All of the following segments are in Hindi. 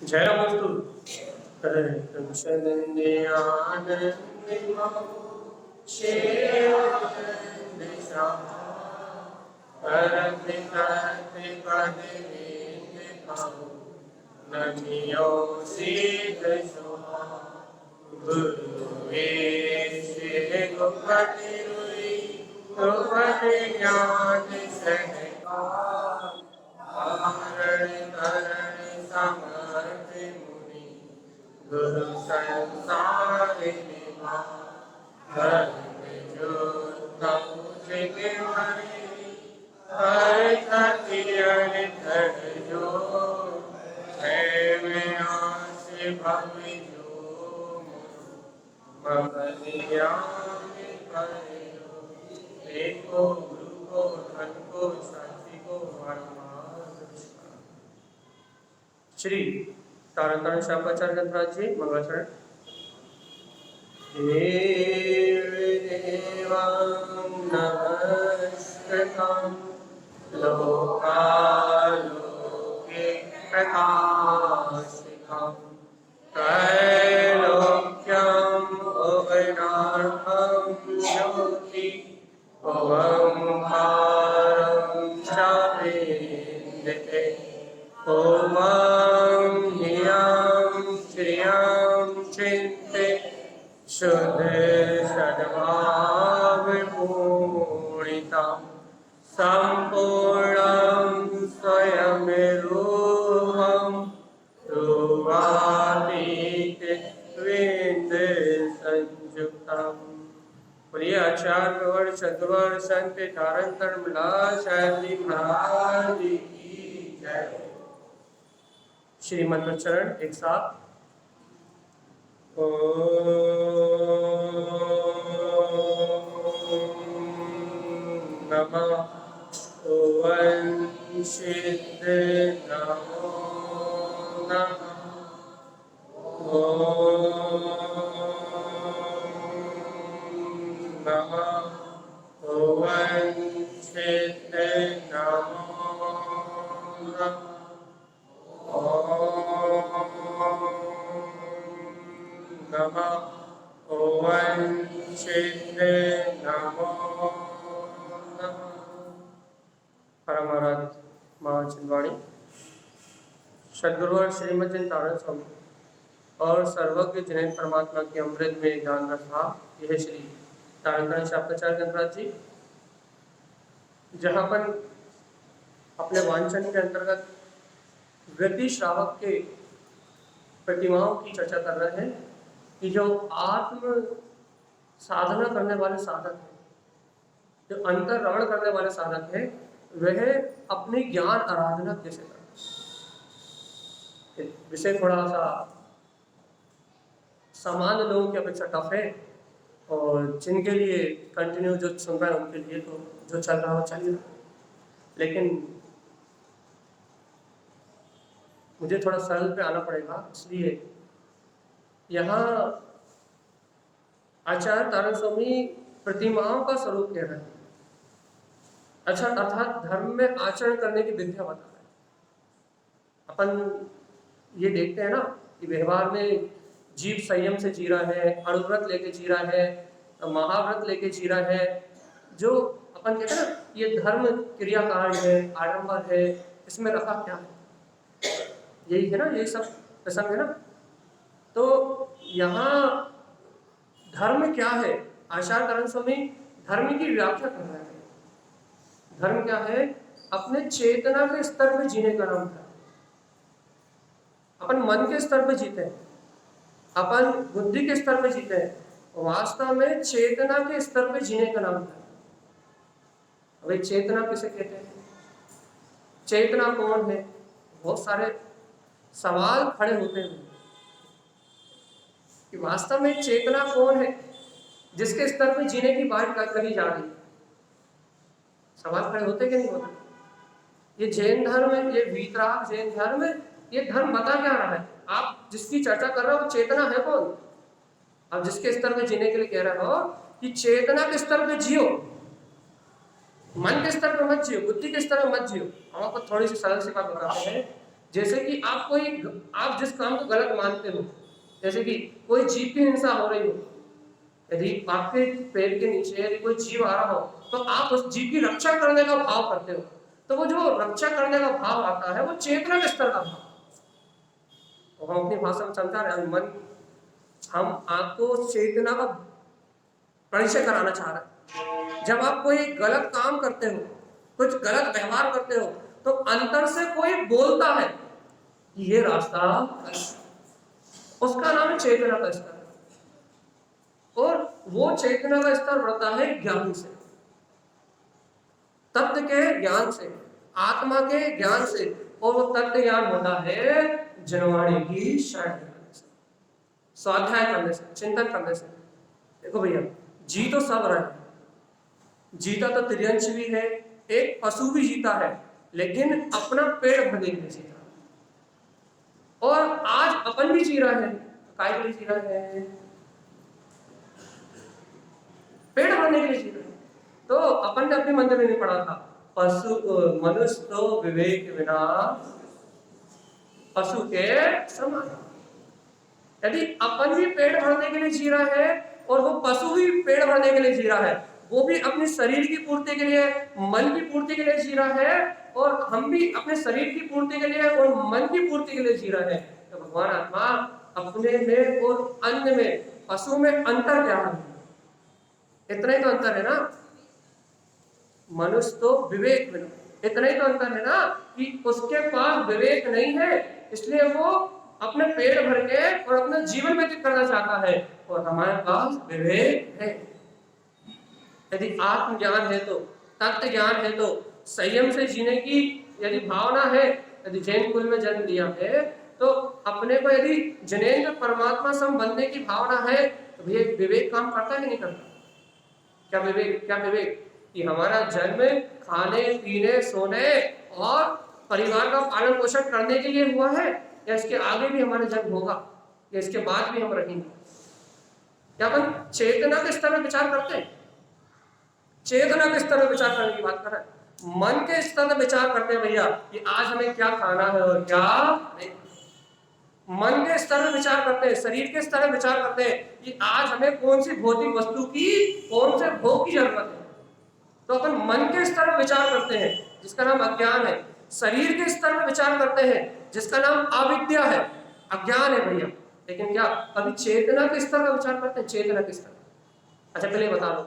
जयरामस्तु नमियो गुरुवे गुरुपति ज्ञान सहकार समर्थ मुनि गुरु संसार धर्म जो को गुरु को धन को साथी को श्री तारतन शापाचार्य ग्रंथराज जी मंगलाचरण। नमस्कृतं लोकालोके प्रकाशितं त्रैलोक्यं अवनार्थं ज्योति ओंकारं चावेदिते ओमं ह्रियं श्रियं चिन्ते शुद्ध सद्भावपूर्णितं सम्पूर्णं स्वयं रूपं ध्रुवातीतवेद संयुक्तम्। प्रिय आचार्य और सद्वर संत तारंतर शादी महाराज की जय। श्रीमद चरण एक साथ। नमः ओं सिद्ध नमो नमः नमः ओं सिद्ध नमो नमः नमः ओं सिद्ध नमो नमः। परमाराध्य महाचिंतवाणी सद्गुरु और श्रीमद तारण स्वामी और सर्वज्ञ जिनेन्द्र परमात्मा की अमृत में ज्ञान रखा। यह श्री तारण शापाचार्य ग्रंथराज जी, जहाँ पर अपने वांछन के अंतर्गत वृद्धि श्रावक के प्रतिमाओं की चर्चा कर रहे हैं कि जो आत्म साधना करने वाले साधक हैं, जो अंतर्रमण करने वाले साधक हैं, वह अपनी ज्ञान आराधना कैसे करते हैं। विषय थोड़ा सा सामान्य लोगों की अपेक्षा टफ है और जिनके लिए कंटिन्यू जो सुन रहे हैं उनके लिए तो जो चल रहा हो चलिए, लेकिन मुझे थोड़ा सरल पे आना पड़ेगा। इसलिए यहाँ आचार्य तारण स्वामी प्रतिमाओं का स्वरूप कह रहे हैं। अच्छा, अर्थात धर्म में आचरण करने की विद्या बता रहे हैं। अपन ये देखते हैं ना कि व्यवहार में जीव संयम से जी रहा है, अणुव्रत लेके जी रहा है, महाव्रत लेके जी रहा है। जो अपन कहते हैं ना, ये धर्म क्रियाकांड है, आडंबर है, इसमें रखा क्या है, यही है ना, यही सब प्रसंग है ना। तो यहाँ धर्म क्या है, आचार्य तारण स्वामी धर्म की व्याख्या कर रहे हैं। धर्म क्या है? अपने चेतना के स्तर पे जीने का नाम है। अपन मन के स्तर पे जीते हैं, अपन बुद्धि के स्तर पे जीते हैं, वास्तव में चेतना के स्तर पे जीने का नाम है। अभी चेतना किसे कहते हैं? चेतना कौन है? बहुत सारे सवाल खड़े होते हैं कि वास्तव में चेतना कौन है जिसके स्तर पे जीने की बात करी जा रही है। सवाल खड़े होते कि नहीं होते? ये जैन धर्म है, ये वीतराग जैन धर्म है, ये धर्म बता क्या रहा है? आप जिसकी चर्चा कर रहे हो चेतना है कौन? आप जिसके स्तर पे जीने के लिए कह रहे हो कि चेतना के स्तर पे जियो, मन के स्तर पे मत जियो, बुद्धि के स्तर पे मत जियो। हम आपको थोड़ी सी सरल सी बात बताते हैं। जैसे कि आप जिस काम को गलत मानते हो, जैसे कि कोई जीव की हिंसा हो रही हो, यदि आपके पेड़ के नीचे यदि कोई जीव आ रहा हो तो आप उस जीव की रक्षा करने का भाव करते हो, तो वो जो रक्षा करने का भाव आता है वो चेतना के स्तर का भाव। तो हम अपनी भाषा में समझा रहे हैं, मन हम आपको चेतना का परिचय कराना चाह रहे हैं। जब आप कोई गलत काम करते हो, कुछ गलत व्यवहार करते हो, तो अंतर से कोई बोलता है कि ये रास्ता, उसका नाम है चेतना का स्तर। और वो चेतना का स्तर बढ़ता है ज्ञान से, तत्व के ज्ञान से, आत्मा के ज्ञान से। और वो तत्व ज्ञान होता है जनवाणी की शरण करने से, स्वाध्याय करने से, चिंतन करने से। देखो भैया, जी तो सब रहे, जीता तो त्रियंश भी है, एक पशु भी जीता है, लेकिन अपना पेट भरने के लिए जीता। और आज अपन भी जी रहे हैं, काय के लिए जी रहे हैं? पेट भरने के लिए जी रहे हैं। तो अपन ने अपने मंदिर में नहीं पढ़ा था, मनुष्य तो विवेक बिना पशु के समान। यदि अपन भी पेट भरने के लिए जी रहा है और वो पशु भी पेट भरने के लिए जी रहा है, वो भी अपने शरीर की पूर्ति के लिए, मन की पूर्ति के लिए जी रहा है, और हम भी अपने शरीर की पूर्ति के लिए और मन की पूर्ति के लिए जी रहे हैं, तो भगवान आत्मा अपने में और अन्य में, पशु में अंतर क्या है? इतना ही तो अंतर है ना। मनुष्य तो विवेक बिना, इतना ही तो अंतर है ना कि उसके पास विवेक नहीं है, इसलिए वो अपने पेट भर के और अपना जीवन व्यतीत करना चाहता है, और हमारे पास विवेक है। यदि आत्मज्ञान है तो, तत्व ज्ञान है तो, संयम से जीने की यदि भावना है, यदि जैन कुल में जन्म लिया है तो अपने को यदि जनेन्द्र परमात्मा सम बनने की भावना है, तो विवेक काम करता है नहीं करता? क्या विवेक कि हमारा जन्म खाने पीने सोने और परिवार का पालन पोषण करने के लिए हुआ है, या इसके आगे भी हमारा जन्म होगा, या इसके बाद भी हम रहेंगे? क्या अपन चेतना के स्तर में विचार करते हैं? चेतना के स्तर में विचार करने की बात कर रहे हैं। मन के स्तर में विचार करते हैं भैया कि आज हमें क्या खाना है और क्या नहीं। मन के स्तर में विचार करते हैं, शरीर के स्तर में विचार करते हैं कि आज हमें कौन सी भौतिक वस्तु की, कौन से भोग की जरूरत है। तो अपन मन के स्तर में विचार करते हैं जिसका नाम अज्ञान है, शरीर के स्तर में विचार करते हैं जिसका नाम अविद्या है, अज्ञान है भैया। लेकिन क्या अभी चेतना के स्तर का विचार करते हैं? चेतना के स्तर। अच्छा पहले बता दो,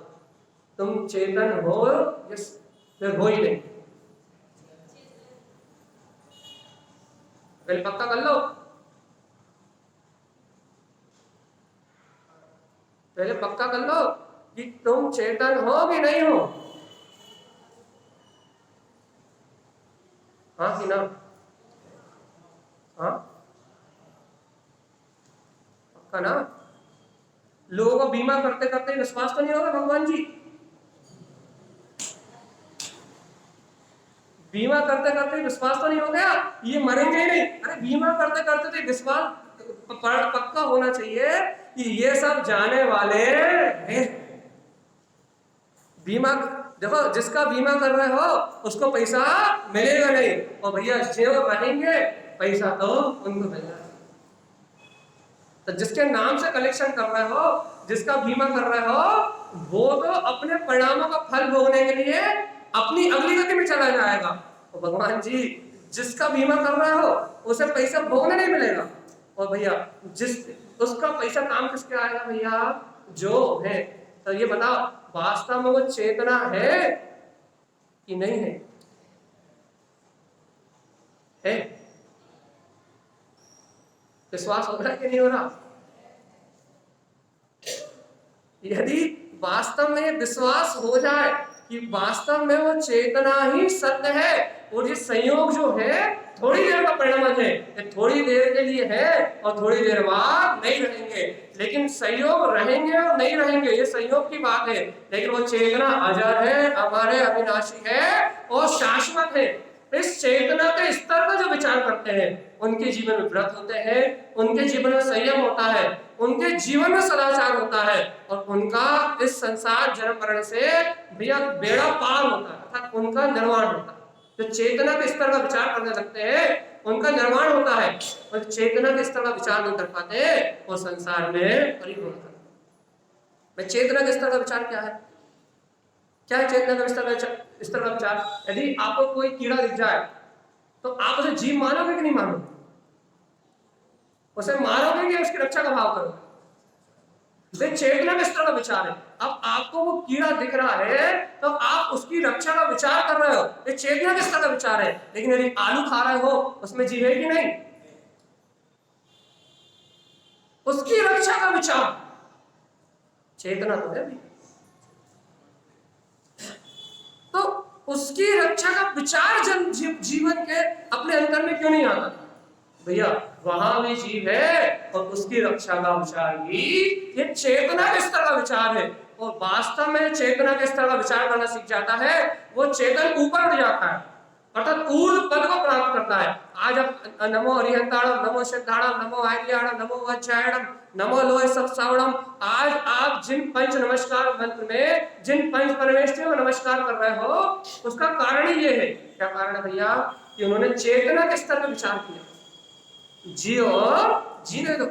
तुम चेतन हो या फिर हो ही नहीं? पहले पक्का कर लो, पहले पक्का कर लो कि तुम चेतन हो कि नहीं हो। हाँ कि ना? हाँ पक्का ना? लोगों को बीमा करते करते विश्वास तो नहीं होगा भगवान जी? बीमा करते करते विश्वास तो नहीं हो गया ये मरेंगे ही नहीं? अरे बीमा करते करते तो विश्वास पक्का होना चाहिए कि ये सब जाने वाले हैं। बीमा देखो, जिसका बीमा कर रहे हो उसको पैसा मिलेगा नहीं, और भैया जो रहेंगे पैसा तो उनको मिलेगा। तो जिसके नाम से कलेक्शन कर रहे हो, जिसका बीमा कर रहे हो, वो तो अपने परिणामों का फल भोगने के लिए अपनी अगली गति में चला जाएगा। तो भगवान जी जिसका बीमा कर रहे हो उसे पैसा भोगने नहीं मिलेगा, और भैया जिस उसका पैसा काम किसके आएगा भैया? जो है। तो ये बता, वास्तव में वो चेतना है कि नहीं है? है? विश्वास हो रहा है कि नहीं हो रहा? यदि वास्तव में विश्वास हो जाए कि वास्तव में वो चेतना ही सत्य है, और ये संयोग जो है थोड़ी देर का परिणाम है, ये थोड़ी देर के लिए है और थोड़ी देर बाद नहीं रहेंगे, लेकिन संयोग रहेंगे और नहीं रहेंगे ये संयोग की बात है, लेकिन वो चेतना अजर है, हमारे अविनाशी है और शाश्वत है। इस चेतना के स्तर पर जो विचार करते हैं उनके जीवन में व्रत होते हैं, उनके जीवन में संयम होता है, उनके जीवन में सदाचार होता है, और उनका इस संसार जन्म मरण से भैया बेड़ा पार होता है, अर्थात उनका निर्वाण होता है। जो चेतना के स्तर का विचार करने लगते हैं उनका निर्माण होता है, और चेतना के स्तर का विचार नहीं कर पाते वो संसार में परिपूर्ण करते। मैं चेतना के स्तर का विचार क्या है? क्या है चेतना का स्तर का विचार? यदि आपको कोई कीड़ा दिख जाए तो आप उसे जीव मानोगे कि नहीं मानोगे? उसे मारोगे कि उसकी रक्षा का भाव करोगे? चेतना के स्तर का विचार है। अब आपको वो कीड़ा दिख रहा है तो आप उसकी रक्षा का विचार कर रहे हो, ये चेतना के स्तर का विचार है। लेकिन यदि आलू खा रहे हो उसमें जीव है कि नहीं? उसकी रक्षा का विचार चेतना तो है भी। तो उसकी रक्षा का विचार जीवन के अपने अंतर में क्यों नहीं आता? भैया वहां भी जीव है और उसकी रक्षा का विचार भी ये चेतना के स्तर का विचार है। और वास्तव में चेतना के स्तर का विचार करना सीख जाता है, वो चेतन ऊपर उठ जाता है, अर्थात ऊर्ध्व पद को प्राप्त करता है। आज अब नमो हरिहंताणम, नमो सिद्धाणम, नमो आर्याणम, नमो वज्रायणम, नमो लोहे सत्सावणम, आज आप जिन पंच नमस्कार मंत्र में जिन पंच परमेष्ठियों को नमस्कार कर रहे हो उसका कारण ही ये है। क्या कारण है भैया? कि उन्होंने चेतना के स्तर पर विचार किया। जियो जीने दो,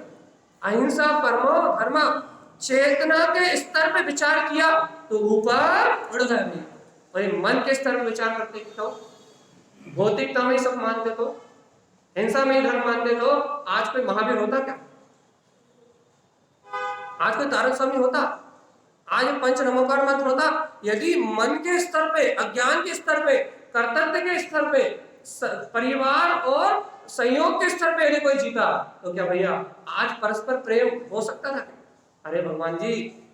अहिंसा परमो धर्म, चेतना के स्तर पे विचार किया तो ऊपर उड़ गए। और मन के स्तर पे विचार करते तो भौतिकता में सब मानते तो, हिंसा में धर्म मानते तो आज कोई महावीर होता क्या? आज कोई तारक स्वामी होता? आज पंच नमोकार मंत्र होता? यदि मन के स्तर पे, अज्ञान के स्तर पे, कर्तव्य के स्तर पे, परिवार और संयोग के स्तर पे यदि कोई जीता तो क्या भैया आज परस्पर प्रेम हो सकता था? अरे भगवान जी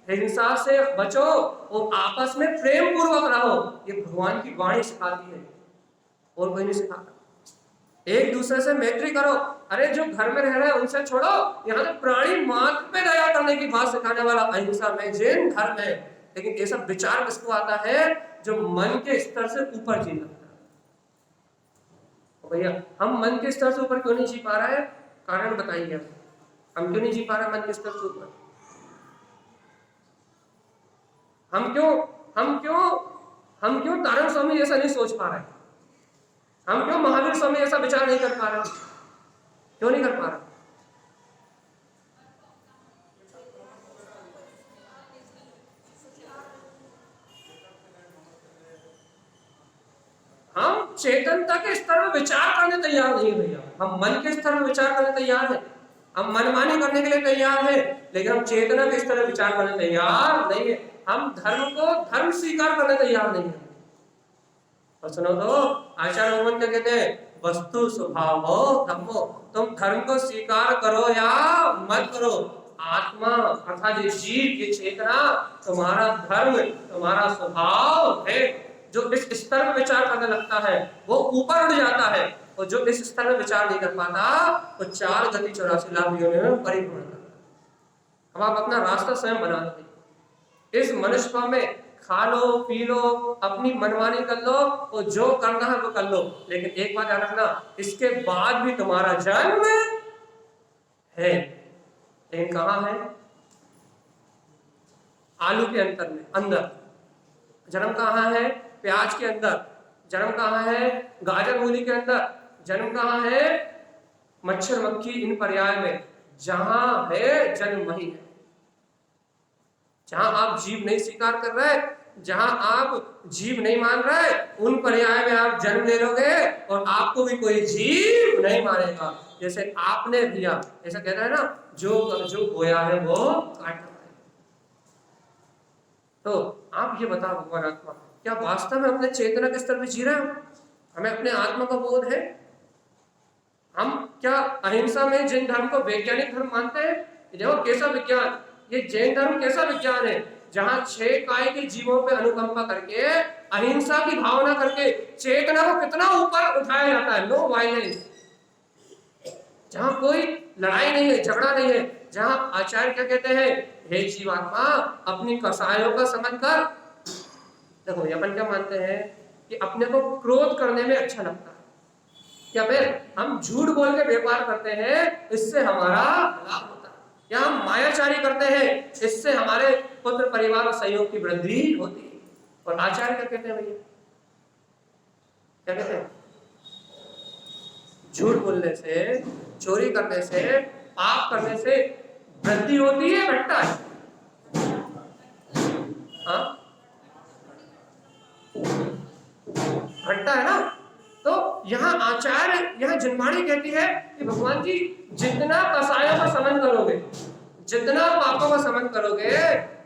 हिंसा से बचो और आपस में प्रेम पूर्वक रहो, ये भगवान की वाणी सिखाती है और कोई नहीं सिखाता। एक दूसरे से मैत्री करो। अरे जो घर में रह रहे हैं उनसे छोड़ो, यहाँ तो प्राणी मात्र पे दया करने की बात सिखाने वाला अहिंसा में जैन धर्म है। लेकिन ये सब विचार किसको आता है? जो मन के स्तर से ऊपर जी सकता है। भैया हम मन के स्तर से ऊपर क्यों नहीं जी पा रहे हैं? कारण बताइए, हम क्यों नहीं जी पा रहे मन के स्तर से ऊपर? हम क्यों तारक स्वामी जैसा नहीं सोच पा रहे? हम क्यों महावीर स्वामी ऐसा विचार नहीं कर पा रहे? क्यों नहीं कर पा रहे? हम चेतनता के स्तर में विचार करने तैयार नहीं भैया। हम मन के स्तर में विचार करने तैयार है, हम मनमानी करने के लिए तैयार है, लेकिन हम चेतना के स्तर में विचार करने तैयार नहीं है। हम धर्म को धर्म स्वीकार करने तैयार नहीं है। और सुनो तो आचार्य भगवान क्या कहते हैं? वस्तु स्वभावो धर्मो, तुम धर्म को स्वीकार करो या मत करो, आत्मा अर्थात ये जीव, ये चेतना तुम्हारा धर्म, तुम्हारा स्वभाव है। जो इस स्तर में विचार करने लगता है वो ऊपर उठ जाता है, और जो इस स्तर में विचार नहीं कर पाता वो 4 गति 84 लाख योनियों में परिपूर्ण करता है। अब आप अपना रास्ता स्वयं बना लो। इस मनुष्य में खा लो पी लो, अपनी मनमानी कर लो और जो करना है वो कर लो, लेकिन एक बात याद रखना, इसके बाद भी तुम्हारा जन्म है। लेकिन कहाँ है? आलू के अंदर जन्म कहाँ है? प्याज के अंदर जन्म कहाँ है? गाजर मूली के अंदर जन्म कहाँ है? मच्छर मक्खी इन पर्याय में जहां है जन्म वही है। जहां आप जीव नहीं स्वीकार कर रहे, जहां आप जीव नहीं मान रहे, उन पर्याय में आप जन्म ले लोगे और आपको भी कोई जीव नहीं मानेगा। जैसे आपने दिया, ऐसा कहता है ना, जो बोया है वो काटना है। तो आप ये बताओ भगवान आत्मा, क्या वास्तव में अपने चेतना के स्तर पर जी रहे हो? हमें अपने आत्मा का बोध है? हम क्या अहिंसा में जैन धर्म को वैज्ञानिक धर्म मानते हैं? देखो कैसा विज्ञान, ये जैन धर्म कैसा विज्ञान है, जहां 6 काय के जीवों पे अनुकंपा करके, अहिंसा की भावना करके चेतना को कितना ऊपर उठाया जाता है। नो वायलेंस, जहां कोई लड़ाई नहीं है, झगड़ा नहीं है, जहां आचार्य क्या कहते हैं? हे जीवात्मा अपनी कसायों का समझ कर। देखो अपन क्या मानते हैं कि अपने को क्रोध करने में अच्छा लगता है, या फिर हम झूठ बोल के व्यापार करते हैं इससे हमारा लाभ होता है, या हम मायाचारी करते हैं इससे हमारे पुत्र परिवार और सहयोग की वृद्धि होती है। और आचार्य क्या कहते हैं भैया? क्या कहते हैं? झूठ बोलने से, चोरी करने से, पाप करने से वृद्धि होती है, घटता है? हाँ, घटता है ना। तो यहाँ आचार्य, यहाँ जिनवाणी कहती है कि भगवान जी जितना कसायों का समन करोगे, जितना पापों का समन करोगे,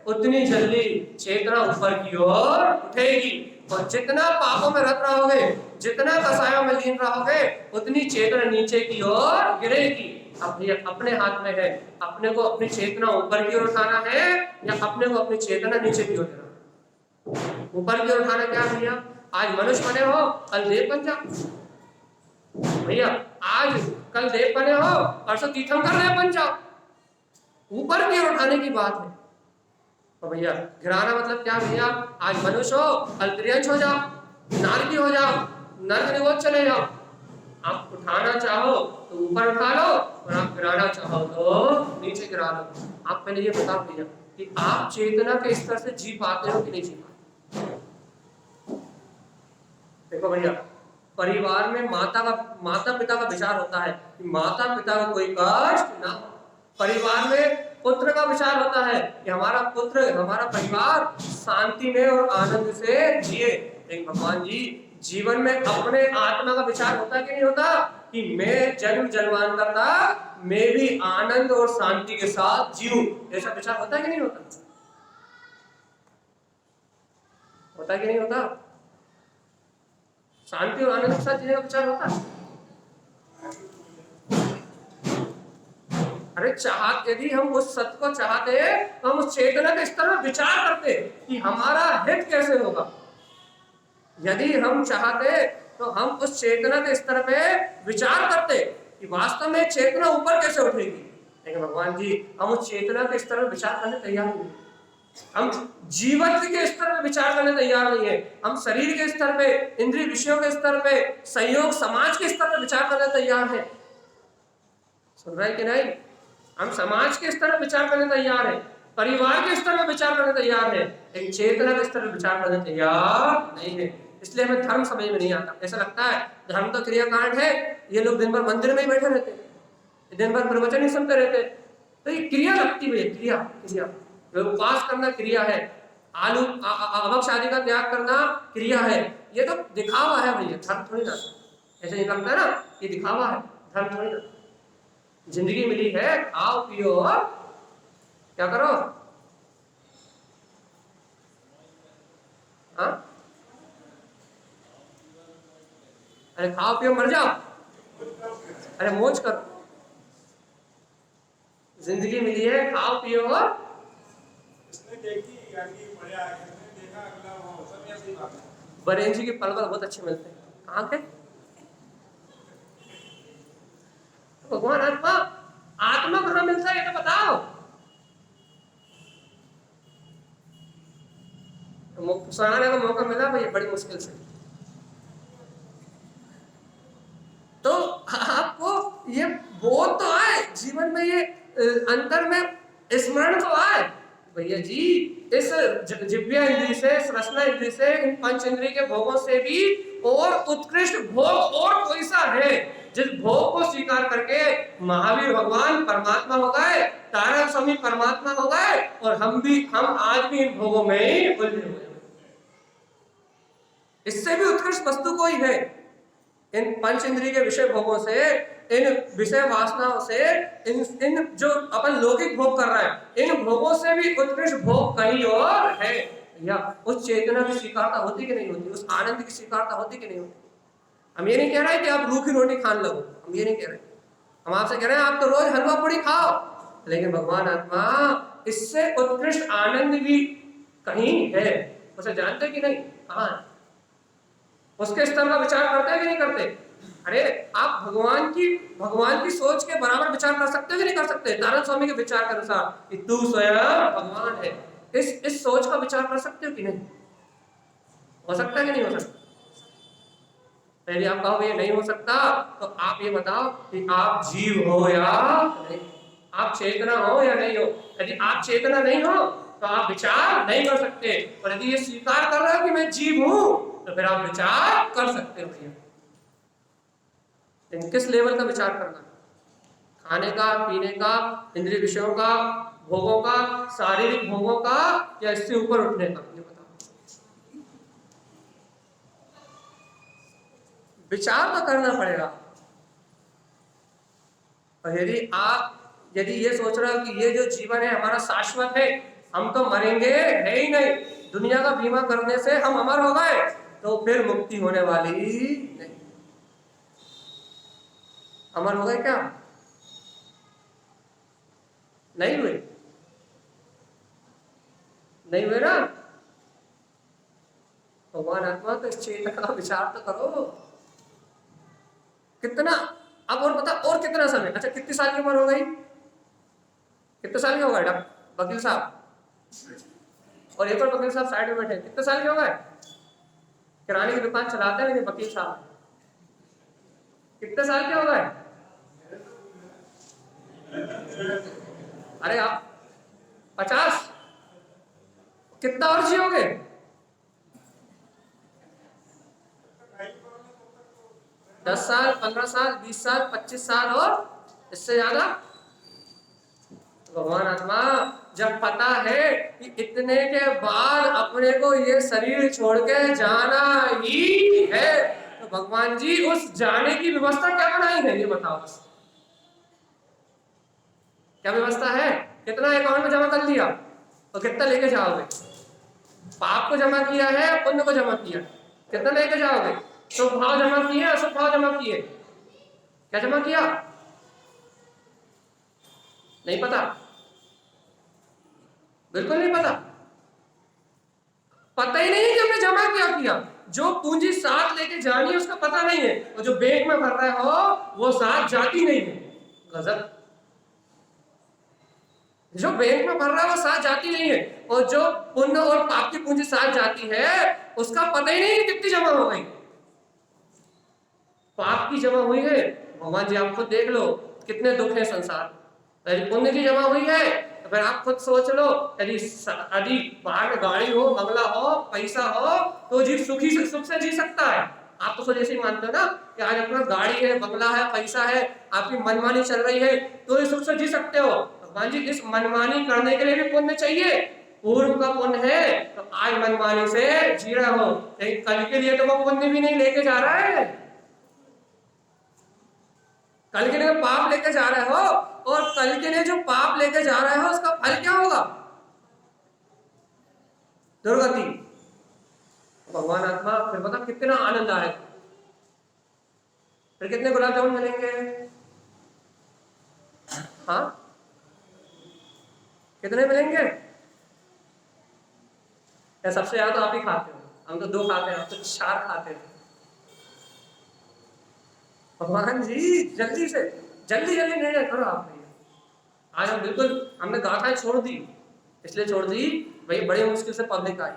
उतनी जल्दी चेतना ऊपर की ओर उठेगी, और जितना पापों में रत रहोगे, जितना कसायों में लीन रहोगे, उतनी चेतना नीचे की ओर गिरेगी। अब ये अपने हाथ में है, अपने को अपनी चेतना ऊपर की ओर उठाना है या अपने को अपनी चेतना नीचे की ओर उठाना। ऊपर की ओर उठाना क्या भैया? आज मनुष्य बने हो, कल देव बन जाओ भैया। आज कल देव बने हो, परसों तीर्थंकर देव बन जाओ। ऊपर की ओर उठाने की बात है। तो भैया गिराना मतलब क्या भैया? आज मनुष्य हो, कल त्रियंश हो जाओ, नारकी हो जाओ, नर्क निगोद चले जाओ। आप उठाना चाहो तो ऊपर उठा लो, और आप गिराना चाहो तो नीचे गिरा लो। आप पहले ये बताओ भैया कि आप चेतना के स्तर से जी पाते हो कि नहीं जी पाते? देखो भैया, परिवार में माता पिता का विचार होता है कि माता पिता को कोई कष्ट ना हो। परिवार में पुत्र का विचार होता है कि हमारा पुत्र, हमारा परिवार शांति में और आनंद से जिए। लेकिन भगवान जी जीवन में अपने आत्मा का विचार होता कि नहीं होता कि मैं जन्म जन्मांतर तक मैं भी आनंद और शांति के साथ जीऊं? ऐसा विचार होता कि नहीं होता? होता कि नहीं होता? शांति और आनंद के साथ जीने का विचार होता है? अरे चाहत, यदि हम उस सत्य को चाहते तो हम उस चेतना के स्तर में विचार करते कि हमारा हित कैसे होगा। यदि हम चाहते तो हम उस चेतना के स्तर पे विचार करते कि वास्तव में चेतना ऊपर कैसे उठेगी। लेकिन भगवान जी हम उस चेतना के स्तर में विचार करने तैयार नहीं है। हम जीवन के स्तर पे विचार करने तैयार नहीं है। हम शरीर के स्तर पे, इंद्रिय विषयों के स्तर पे, संयोग समाज के स्तर पे विचार करने तैयार है। सुन रहे कि नहीं? हम समाज के स्तर पर विचार करने तैयार है, परिवार के स्तर पर विचार करने तैयार है, लेकिन चेतना के स्तर पर विचार करने तैयार नहीं है। इसलिए हमें धर्म समझ में नहीं आता। ऐसा लगता है धर्म तो क्रियाकांड है, ये लोग दिन भर मंदिर में ही बैठे रहते, दिन भर प्रवचन ही सुनते रहते। तो ये क्रिया लगती है, क्रिया क्रिया। उपवास करना क्रिया है, आलू अभक्ष आदि का त्याग करना क्रिया है। ये तो दिखावा है भैया, धर्म थोड़ी ना। ऐसा नहीं लगता है ना, ये दिखावा है, धर्म थोड़ी ना। जिंदगी मिली है, खाओ पियो और क्या करो? हाँ? अरे खाओ पियो मर जाओ, अरे मौज करो। जिंदगी मिली है, खाओ पियो और बरेंजी के पलवल बहुत अच्छे मिलते हैं। कहाँ के? भगवान आत्मा, आत्मा कहाँ मिलता है ये तो बताओ। सुनाने का मौका मिला भैया बड़ी मुश्किल से। तो आपको ये बोध तो आए जीवन में, ये अंतर में स्मरण तो आए भैया जी, इस जिव्या इंद्रिय से, रसना इंद्रिय से, इन पंच इंद्रिय के भोगों से भी और उत्कृष्ट भोग और कोई सा है जिस भोग को स्वीकार करके महावीर भगवान परमात्मा हो गए, तारा स्वामी परमात्मा हो गए, और हम आज भी इन भोगों में ही उलझे हुए हैं। इससे भी उत्कृष्ट वस्तु कोई है? इन पंच इंद्रिय के विषय भोगों से, इन विषय वासनाओं से, इन जो अपन लौकिक भोग कर रहे हैं, इन भोगों से भी उत्कृष्ट भोग कहीं और है। या उस चेतना की स्वीकारता होती कि नहीं होती? उस आनंद की स्वीकारता होती कि नहीं होती? हम ये नहीं कह रहे कि आप रूखी रोटी खाने लगो, हम ये नहीं कह रहे। हम आपसे कह रहे हैं आप तो रोज हलवा पूड़ी खाओ, लेकिन भगवान आत्मा इससे उत्कृष्ट आनंद भी कहीं है। उसे जानते कि नहीं? कहाँ है? उसके स्तर का विचार करते हैं कि नहीं करते? अरे आप भगवान की सोच के बराबर विचार कर सकते हो कि नहीं कर सकते? नारायण स्वामी के विचार के अनुसार कि तू स्वयं भगवान है, इस सोच का विचार कर सकते हो कि नहीं? हो सकता है कि नहीं हो सकता? पहले आप कहोगे नहीं हो सकता, तो आप ये बताओ कि आप जीव हो या नहीं, आप चेतना हो या नहीं हो। यदि आप चेतना नहीं हो तो आप विचार नहीं कर सकते, और यदि ये स्वीकार कर रहे हो कि मैं जीव हूं तो फिर आप विचार कर सकते हो भैया। लेकिन किस लेवल का विचार करना है? खाने का, पीने का, इंद्रिय विषयों का, भोगों का, शारीरिक भोगों का, या इससे ऊपर उठने का? ये बताओ। विचार तो करना पड़ेगा। और यदि ये सोच रहे हो कि ये जो जीवन है हमारा शाश्वत है, हम तो मरेंगे है ही नहीं, दुनिया का बीमा करने से हम अमर हो गए, तो फिर मुक्ति होने वाली नहीं। अमर हो गए क्या? नहीं हुए, नहीं हुए ना? भगवान आत्मा तो इस चेतना का विचार तो करो। कितना, अब और बता, और कितना समय? अच्छा, कितने साल की उम्र हो गई? कितने साल के हो गए वकील साहब? और एक और वकील साहब साइड में बैठे, कितने साल के हो गए? किराने की दुकान चलाते हैं लेकिन वकील साहब कितने साल के हो गए? अरे आप 50, कितना और जियोगे? 10 साल, 15 साल, 20 साल, 25 साल, और इससे ज्यादा? भगवान आत्मा जब पता है कि इतने के बाद अपने को ये शरीर छोड़ के जाना ही है, तो भगवान जी उस जाने की व्यवस्था क्या बनाई है, ये बताओ। क्या व्यवस्था है? कितना अकाउंट में जमा कर लिया तो कितना लेके जाओगे? पाप को जमा किया है, पुण्य को जमा किया, कितना लेके जाओगे? शुभ भाव जमा किए, अशुभ भाव जमा किए? क्या जमा किया? नहीं पता, बिल्कुल नहीं पता। पता ही नहीं कि हमने जमा किया। जो पूंजी साथ लेके जानी है उसका पता नहीं है, और जो बैंक में भर रहे हो वो साथ जाती नहीं है। गजब। जो बैंक में भर रहा है वो साथ जाती नहीं है, और जो पुण्य और पाप की पूंजी साथ जाती है उसका पता ही नहीं कितनी जमा हो गई। पाप की जमा हुई है, भगवान जी आप खुद देख लो कितने दुख है संसार। यदि पुण्य की जमा हुई है तो फिर आप खुद सोच लो, यदि बाहर में गाड़ी हो, बंगला हो, पैसा हो, तो जीव सुख से जी सकता है। आप तो सोच ऐसे ही मानते हो ना कि आज अपना गाड़ी है, बंगला है, पैसा है, आपकी मनमानी चल रही है तो ये सुख से जी सकते हो। भगवान जी इस मनमानी करने के लिए भी पुण्य चाहिए। पूर्व का पुण्य है तो आज मनमानी से जी रहे हो, लेकिन कल के लिए तो वो पुण्य भी नहीं लेके जा रहा है। कल के लिए पाप लेके जा रहे हो, और कल के लिए जो पाप लेके जा रहे हो उसका फल क्या होगा? दुर्गति। भगवान आत्मा फिर बता कितना आनंद आएगा, फिर कितने गुलाब जामुन मिलेंगे? हाँ, कितने मिलेंगे? या सबसे ज्यादा तो आप ही खाते हो, हम तो 2 खाते हैं, हम तो 4 खाते हैं। भगवान जी जल्दी से जल्दी निर्णय करो आप। आज हम बिल्कुल, हमने गाथाएं छोड़ दी, इसलिए छोड़ दी भाई बड़ी मुश्किल से पब्लिक आई।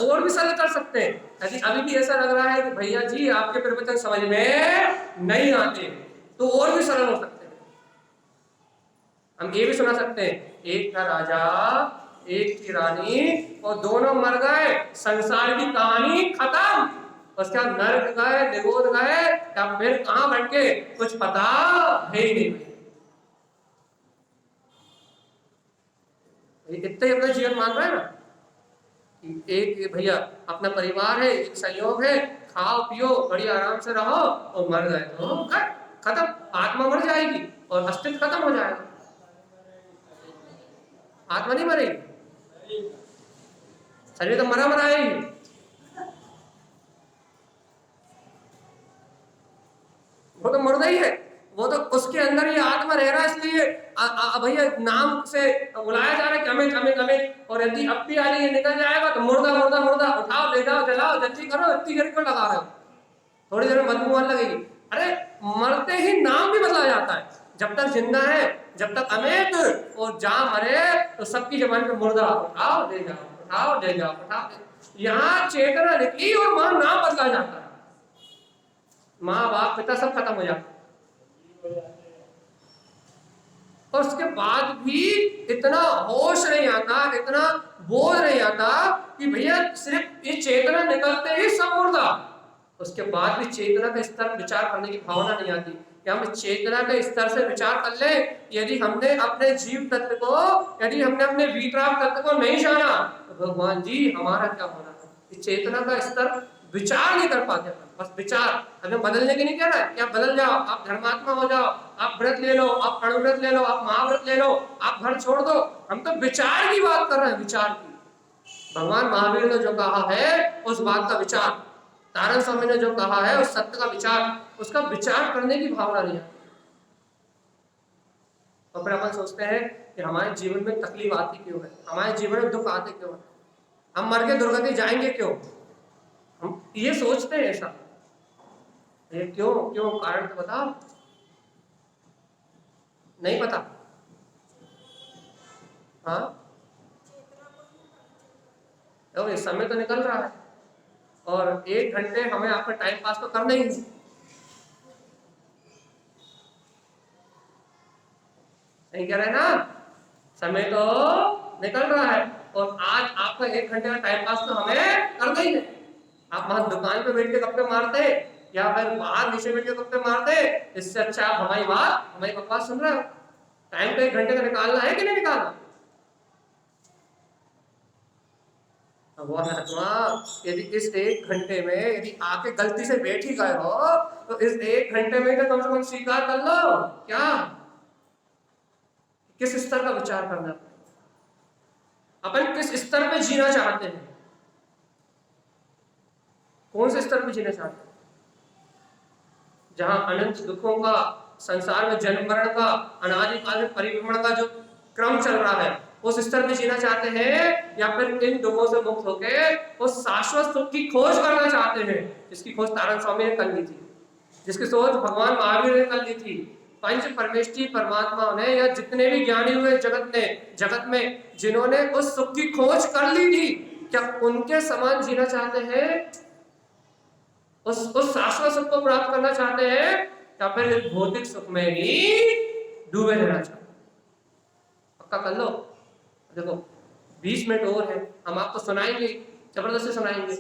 और भी सरल कर सकते हैं, यदि अभी भी ऐसा लग रहा है कि भैया जी आपके प्रवचन समझ में नहीं आते, तो और भी सरल हो सकते हैं। हम ये भी सुना सकते हैं, एक था राजा, एक थी रानी, और दोनों मर गए, संसार की कहानी खत्म। उसके बाद नरक गए, निगोद गए, या फिर कहां बैठ के कुछ पता है ही नहीं। इतना ही अपना जीवन मान रहा है ना, एक भैया अपना परिवार है, एक संयोग है, खाओ पियो बड़ी आराम से रहो, और मर गए तो खत्म, आत्मा मर जाएगी और अस्तित्व खत्म हो जाएगा। आत्मा नहीं मरेगी, शरीर तो मरा है ही। वो तो मुर्दा ही है, वो तो उसके अंदर ही आत्मा रह रहा है, इसलिए भैया नाम से बुलाया जा रहा है कि अमित अमित अमित। और यदि अब भी आने निकल जाएगा तो मुर्दा मुर्दा मुर्दा, उठाओ ले जाओ जलाओ जल्दी करो, इतनी देर क्यों लगा रहे हो, थोड़ी देर में बदबू आने लगेगी। अरे मरते ही नाम भी बदला जाता है, जब तक जिंदा है, जब तक अमित, और जहां मरे तो सबकी जबान पे मुर्दा, उठाओ ले जाओ, उठाओ ले जाओ, उठाओ। यहाँ चेतना निकली और वहां नाम बदला जाता है, माँ बाप पिता सब खत्म हो जाता है। और उसके बाद भी इतना होश नहीं आता, इतना बोध नहीं आता कि भैया सिर्फ ये चेतना निकलते ही सब मुर्दा, उसके बाद भी चेतना का स्तर विचार करने की भावना नहीं आती कि हम चेतना के स्तर से विचार कर ले। यदि हमने अपने जीव तत्व को, यदि हमने अपने वीतराग तत्व को नहीं जाना तो भगवान जी हमारा क्या होना है। चेतना का स्तर विचार नहीं कर पाते, बस विचार। हमें बदलने की नहीं कह रहा है कि आप बदल जाओ, आप धर्मात्मा हो जाओ, आप व्रत ले लो, आप अणुव्रत ले लो, आप महाव्रत ले लो, आप घर छोड़ दो। हम तो विचार की बात कर रहे हैं, विचार की। भगवान महावीर ने जो कहा है उस बात का विचार, नारायण स्वामी ने जो कहा है उस सत्य का विचार, उसका विचार करने की भावना नहीं आती। और फिर अपन सोचते हैं कि हमारे जीवन में तकलीफ आती क्यों है, हमारे जीवन में दुख आते क्यों है, हम मर के दुर्गति जाएंगे क्यों, हम ये सोचते हैं ऐसा। ये क्यों क्यों कारण तो बता, नहीं पता। हाँ तो ये समय तो निकल रहा है और 1 घंटे हमें आपका टाइम पास तो करना ही है। नहीं कह रहे ना, समय तो निकल रहा है और आज आपका 1 घंटे का टाइम पास तो हमें करना ही है। आप वहां दुकान पे बैठ के गप्पे मारते या फिर बाहर नीचे बैठ के गप्पे मारते, इससे अच्छा आप हमारी बात, हमारी बकवास सुन रहे हो। टाइम तो 1 घंटे का निकालना है कि नहीं निकालना। यदि इस 1 घंटे में यदि आके गलती से बैठ ही गए हो तो इस 1 घंटे में तो कम से कम स्वीकार कर लो क्या, किस स्तर का विचार करना है, अपन किस स्तर पे जीना चाहते हैं, कौन से स्तर पे जीना चाहते हैं। जहां अनंत दुखों का, संसार में जन्म मरण का, अनादिकाल में परिभ्रमण का जो क्रम चल रहा है उस स्तर पे जीना चाहते हैं, या फिर इन दुखों से मुक्त होकर उस शाश्वत सुख की खोज करना चाहते हैं, जिसकी खोज नारायण स्वामी ने कर ली थी, जिसकी सोच भगवान महावीर ने कर ली थी। पंच परमेष्ठी परमात्मा ने या जितने भी ज्ञानी हुए जगत में जिन्होंने उस सुख की खोज कर ली थी, क्या उनके समान जीना चाहते हैं, उस शाश्वत सुख को प्राप्त करना चाहते हैं, या फिर इस भौतिक सुख में ही डूबे रहना चाहते हैं। पक्का कर लो। देखो 20 मिनट और है, हम आपको सुनाएंगे, जबरदस्ती सुनाएंगे,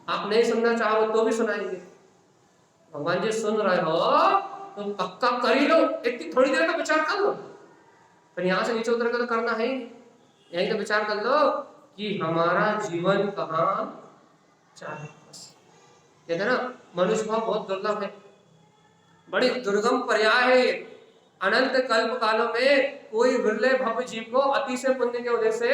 आप नहीं सुनना चाहो तो भी सुनाएंगे। भगवान जी सुन रहे हो तो पक्का कर ही लो, इतनी थोड़ी देर का विचार कर लो, फिर यहाँ से नीचे उतर कर तो करना है ही, यहीं तो विचार कर लो कि हमारा जीवन कहाँ चाहे। कहते ना मनुष्य भाव बहुत दुर्लभ है, बड़ी दुर्गम पर्याय है। अनंत कल्प कालों में कोई विरले भव्य जीव को अति से पुण्य के वजह से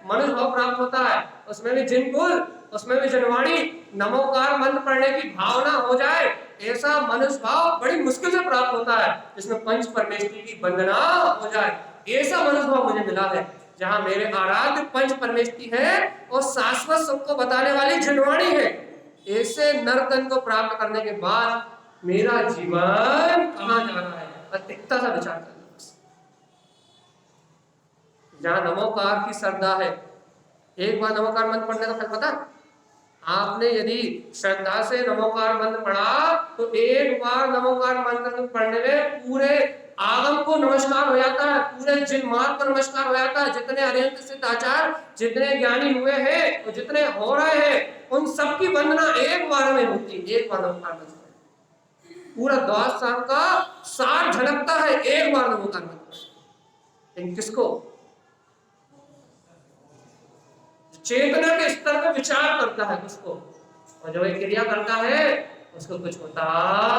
मनुष्य भाव प्राप्त होता है, उसमें भी जिन कुल, उसमें भी जनवाणी, नमोकार मंत्र पढ़ने की भावना हो जाए, ऐसा मनुष्य भाव बड़ी मुश्किल से प्राप्त होता है, जिसमें पंच परमेष्ठी की वंदना हो जाए। ऐसा मनुष्य भाव मुझे मिला है जहां मेरे आराध्य पंच परमेष्ठी है और शाश्वत सुख को बताने वाली जनवाणी है। ऐसे नरतन को प्राप्त करने के बाद मेरा जीवन कहां जा रहा है, इतना सा विचार कर लो। जहां नमोकार की श्रद्धा है, एक बार नमोकार मंत्र पढ़ने का फल पता, आपने यदि श्रद्धा से नमोकार मंत्र पढ़ा तो एक बार नमोकार मंत्र पढ़ने में पूरे आगम को नमस्कार हो जाता है, पूरे जिन मार्ग को नमस्कार हो जाता है, जितने अरिहंत सिद्ध आचार्य, जितने ज्ञानी हुए हैं और जितने हो रहे हैं, उन सबकी वंदना एक बार में होती है। एक बार नमोकार मंत्र पूरा 10 साल का सार झलकता है एक बार नमोकार मंत्र। लेकिन किसको, चेतना के स्तर पे विचार करता है उसको, और जब एक क्रिया करता है उसको कुछ होता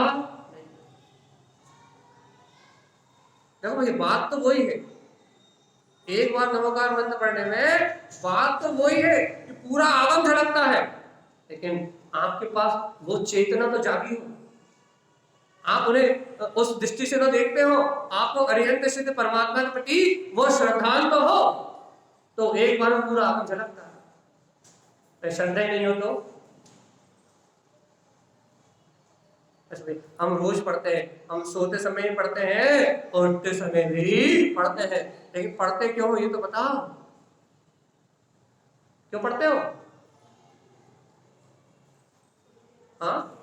नहीं। देखो भाई बात तो वही है, एक बार नमोकार मंत्र पढ़ने में बात तो वही है कि पूरा आगम झलकता है, लेकिन आपके पास वो चेतना तो जागी हो, आप उन्हें उस दृष्टि से तो देखते हो, आपको अरिहंत सिद्ध परमात्मा के प्रति वो श्रद्धांत तो हो, तो एक बार में पूरा आगम झलकता है। श्रद्धा नहीं हो तो हम रोज पढ़ते हैं, हम सोते समय भी पढ़ते हैं और उठते समय भी पढ़ते हैं, लेकिन पढ़ते क्यों हो ये तो बताओ, क्यों पढ़ते हो? हाँ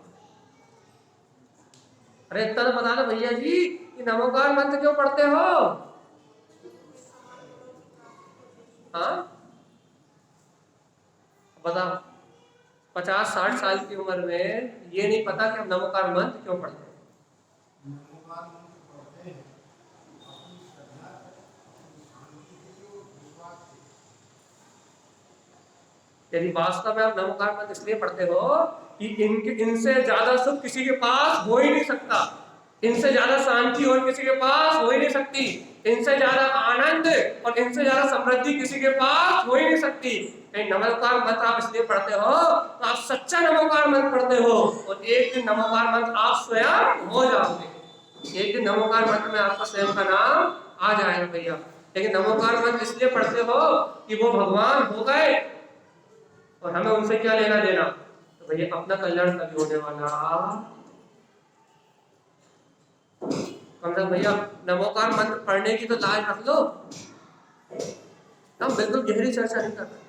अरे इतना तो बता दो भैया जी कि नमोकार मंत्र क्यों पढ़ते हो? हाँ बताओ 50-60 साल की उम्र में ये नहीं पता कि हम नमोकार मंत्र क्यों पढ़ते हैं। यदि वास्तव में आप नमोकार मंत्र इसलिए पढ़ते हो कि इनसे ज्यादा सुख किसी के पास हो ही नहीं सकता, इनसे ज्यादा शांति और किसी के पास हो ही नहीं सकती, इनसे ज्यादा आनंद और इनसे ज्यादा समृद्धि किसी के पास हो ही नहीं सकती। नमोकार मंत्र आप इसलिए पढ़ते हो तो आप सच्चा नमोकार मंत्र पढ़ते हो और एक दिन नमोकार मंत्र आप स्वयं हो जाओगे। एक दिन नमोकार मंत्र में आपका स्वयं का नाम आ जाएगा भैया। लेकिन नमोकार मंत्र इसलिए पढ़ते हो कि वो भगवान हो गए और हमें उनसे क्या लेना देना, तो भैया अपना कल्याण कभी होने वाला। कम से कम भैया नमोकार मंत्र पढ़ने की तो लाज रख लो। हम बिल्कुल गहरी चर्चा नहीं कर रहे,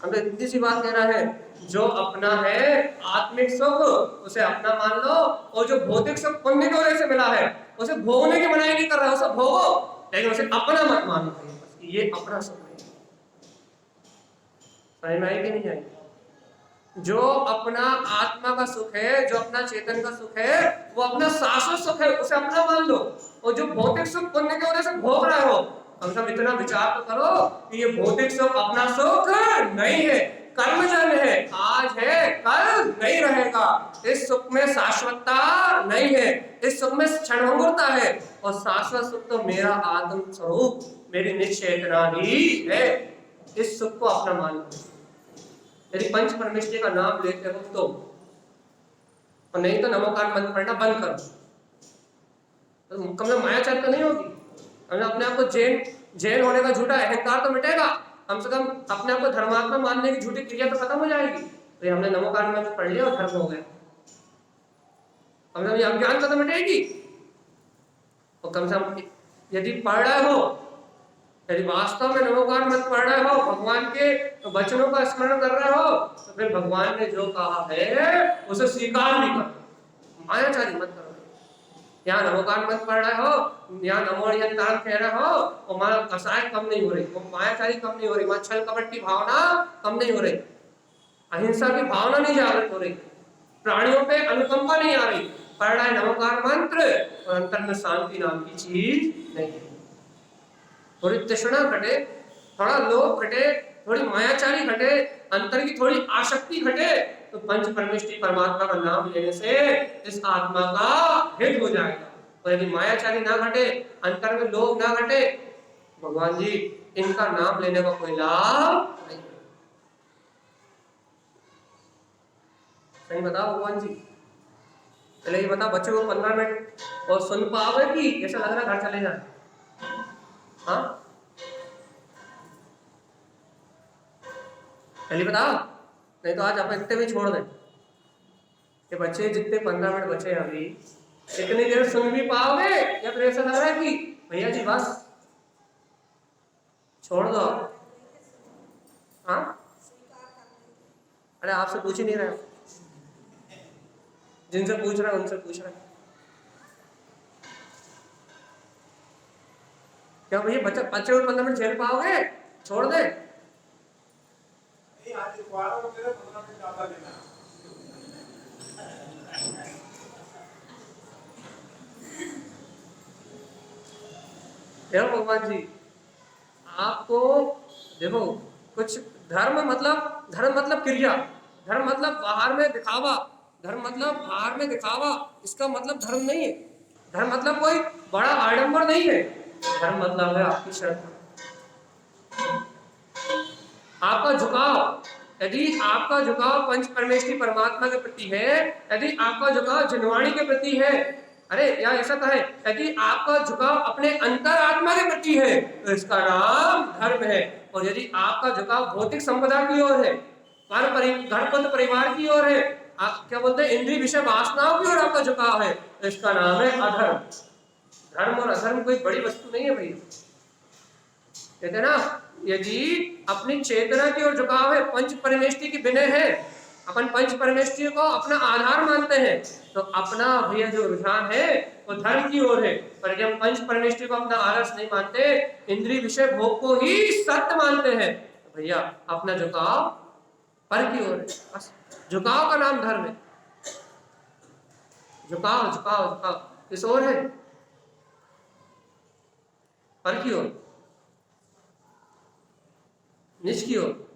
हम इतनी सी बात कह रहा है, जो अपना है आत्मिक सुख उसे अपना मान लो, और जो भौतिक सुख पुण्य की वजह से मिला है उसे भोगने की मनाही नहीं कर रहा, उसे भोगो लेकिन उसे अपना मत मानो भैया, ये अपना सुख है। समझ में आई कि नहीं आई? जो अपना आत्मा का सुख है, जो अपना चेतन का सुख है, वो अपना शाश्वत सुख है, उसे अपना मान लो। और जो भौतिक सुख पुण्य की वजह से भोग रहे हो, कम से कम इतना विचार तो करो कि ये भौतिक सुख अपना सुख नहीं है, कर्मजन्य है, आज है कल नहीं रहेगा। इस सुख में शाश्वतता नहीं है, इस सुख में क्षणभंगुरता है, और शाश्वत सुख तो मेरा आत्म स्वरूप, मेरी निश्चेतना ही है। इस सुख को अपना मान लो। यदि पंच परमेश्वरी का नाम लेते हो तो, और नहीं तो नमोकार मंत्र पढ़ना बंद करो, तो कम से मायाचार तो नहीं होगी। अपने आप को जैन होने का झूठा अहंकार तो मिटेगा, कम से कम अपने आप को धर्मात्मा मानने की झूठी क्रिया तो खत्म हो जाएगी। तो हमने नमोकार मंत्र पढ़ लिया और धर्म हो गया, कम से कम अज्ञान तो मिटेगी। और कम से कम यदि पढ़ रहे हो, यदि वास्तव में नमोकार मंत्र पढ़ रहे हो, भगवान के वचनों का स्मरण कर रहे हो, तो फिर भगवान ने जो कहा है उसे स्वीकार भी करो, मायाचारी मत करो। यहाँ नमोकार मंत्र पढ़ रहे हो, यहाँ नमोरियंतान कह रहे हो, और माया कसाय कम नहीं हो रही, वो मायाचारी कम नहीं हो रही, वहां छल कपट की भावना कम नहीं हो रही, अहिंसा की भावना नहीं जागृत हो रही, प्राणियों पे अनुकंपा नहीं आ रही। पढ़ रहा है नमोकार मंत्र और अंतर में शांति नाम की चीज नहीं है। थोड़ी तृष्णा घटे, थोड़ा लोभ घटे, थोड़ी मायाचारी घटे, अंतर की थोड़ी आसक्ति घटे, तो पंच परमेश्वरी परमात्मा का नाम लेने से इस आत्मा का हित हो जाएगा। और यदि मायाचारी ना घटे, अंतर में लोभ ना घटे, भगवान जी इनका नाम लेने का कोई लाभ नहीं। सही बताओ भगवान जी। चले ये बताओ, बच्चों को 15 मिनट और सुन पाओगे कि ऐसा लग रहा घर चले जाए? हाँ पहले बताओ, नहीं तो आज आप इतने भी छोड़ दें कि बच्चे जितने 15 मिनट बचे अभी इतनी देर सुन भी पाओगे, या फिर ऐसा लग रहा है कि भैया जी बस छोड़ दो? हाँ अरे आपसे पूछ ही नहीं रहे, जिनसे पूछ रहे उनसे पूछ रहे। क्या भैया बच्चे 15 मिनट झेल पाओगे? छोड़ दे? देखो भगवान जी, आपको देखो कुछ धर्म मतलब क्रिया, धर्म मतलब बाहर में दिखावा, धर्म मतलब बाहर में दिखावा, इसका मतलब धर्म नहीं है। धर्म मतलब कोई बड़ा आडंबर नहीं है, धर्म मतलब है आपकी श्रद्धा, आपका झुकाव। यदि आपका झुकाव पंच परमेश्वरी परमात्मा के प्रति है, यदि आपका झुकाव जिनवाणी के प्रति है, अरे या ऐसा कहे यदि आपका झुकाव अपने अंतरात्मा के प्रति है, तो इसका नाम धर्म है। और यदि आपका झुकाव भौतिक संपदा की ओर है, घर परिवार की ओर है, आप क्या बोलते हैं इंद्रिय विषय वासनाओं की ओर आपका झुकाव है, तो इसका नाम है अधर्म। धर्म और अधर्म कोई बड़ी वस्तु नहीं है भैया। कहते ना, यदि अपनी चेतना की ओर झुकाव है, पंच परमेष्टि की विनय है, अपन पंच परमेष्टि को अपना आधार मानते हैं, तो अपना भैया जो रुझान है वो धर्म की ओर है। पर जब पंच परमेष्टि को अपना आदर्श नहीं मानते, इंद्रिय विषय भोग को ही सत्य मानते हैं, तो भैया अपना झुकाव पर की ओर है, बस झुकाव का नाम धर्म है। झुकाव झुकाव झुकाव किस ओर है? पर की ओर, निज की ओर।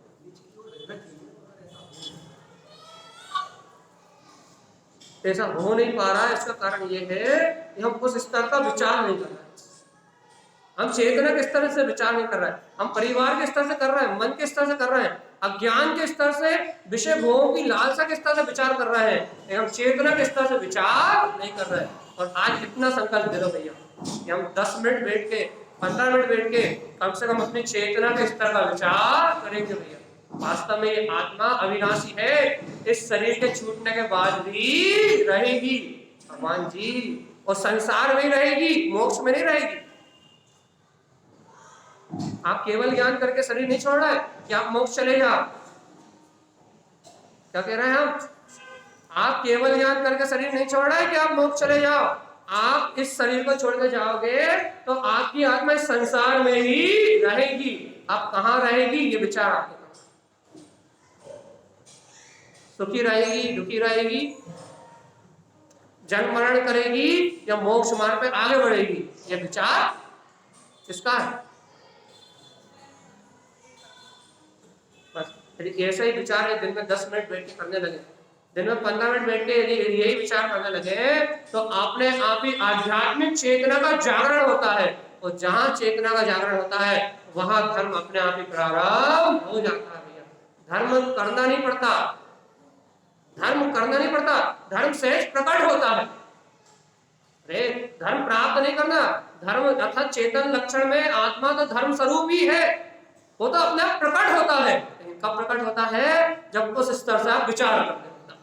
ऐसा हो नहीं पा रहा है, इसका कारण ये है कि हम उस स्तर का विचार नहीं कर रहे हैं। हम चेतना के स्तर से विचार नहीं कर रहे हैं, हम परिवार के स्तर से कर रहे हैं, मन के स्तर से कर रहे हैं, अज्ञान के स्तर से, विषय भोगों की लालसा के स्तर से विचार कर रहे हैं, लेकिन हम चेतना के स्तर से विचार नहीं कर रहे हैं। और आज इतना संकल्प दे दो भैया कि हम 10 मिनट बैठ के, 15 मिनट बैठ के कम से कम अपनी चेतना के स्तर का विचार करेंगे भैया। वास्तव में ये आत्मा अविनाशी है, इस शरीर के छूटने के बाद भी रहेगी भगवान जी, और संसार में ही रहेगी, मोक्ष में नहीं रहेगी। आप केवल ज्ञान करके शरीर नहीं छोड़ रहे हैं कि आप मोक्ष चले जाओ। क्या कह रहे हैं हम? आप केवल ज्ञान करके शरीर नहीं छोड़ रहे हैं कि आप मोक्ष चले जाओ। आप इस शरीर को छोड़ के जाओगे तो आपकी आत्मा इस संसार में ही रहेगी। आप कहां रहेगी ये विचार आपके पास, सुखी रहेगी, दुखी रहेगी, जन्म मरण करेगी या मोक्ष मार्ग पे आगे बढ़ेगी, ये विचार किसका है? बस ऐसा ही विचार है, दिन में 10 मिनट बैठ के करने लगे, दिन में 15 मिनट बैठ के यदि यही विचार करने लगे तो अपने आप ही आध्यात्मिक चेतना का जागरण होता है। और जहां चेतना का जागरण होता है वहां धर्म अपने आप ही प्रारंभ हो जाता है भैया। धर्म करना नहीं पड़ता, धर्म करना नहीं पड़ता, धर्म सहज प्रकट होता है। अरे धर्म प्राप्त नहीं करना, धर्म अर्थात चेतन लक्षण में आत्मा तो धर्म स्वरूप ही है, वो तो अपने आप प्रकट होता है। लेकिन कब प्रकट होता है? जब उस स्तर से आप विचार करते हो तब,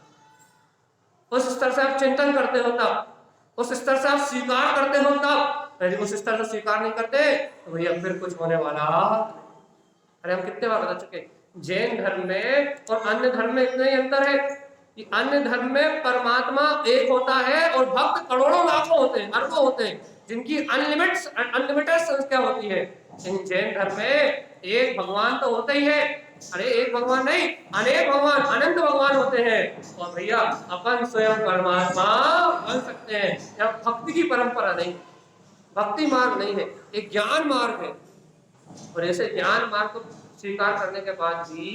उस स्तर से आप चिंतन करते हो तब, उस स्तर से आप स्वीकार करते हो तब। यदि उस स्तर से स्वीकार नहीं करते तो भैया फिर कुछ होने वाला। अरे हम कितने बार बता चुके, जैन धर्म में और अन्य धर्म में इतना ही अंतर है कि अन्य धर्म में परमात्मा एक होता है और भक्त करोड़ों लाखों होते हैं, अरबों होते हैं, जिनकी अनलिमिटेड संख्या होती है। इन जैन धर्म में एक भगवान तो होता ही है। अरे एक भगवान नहीं, अनेक भगवान, अनंत भगवान होते हैं। और भैया अपन स्वयं परमात्मा बन सकते हैं। यह भक्ति की परंपरा नहीं, भक्ति मार्ग नहीं है, एक ज्ञान मार्ग है। और ऐसे ज्ञान मार्ग को स्वीकार करने के बाद भी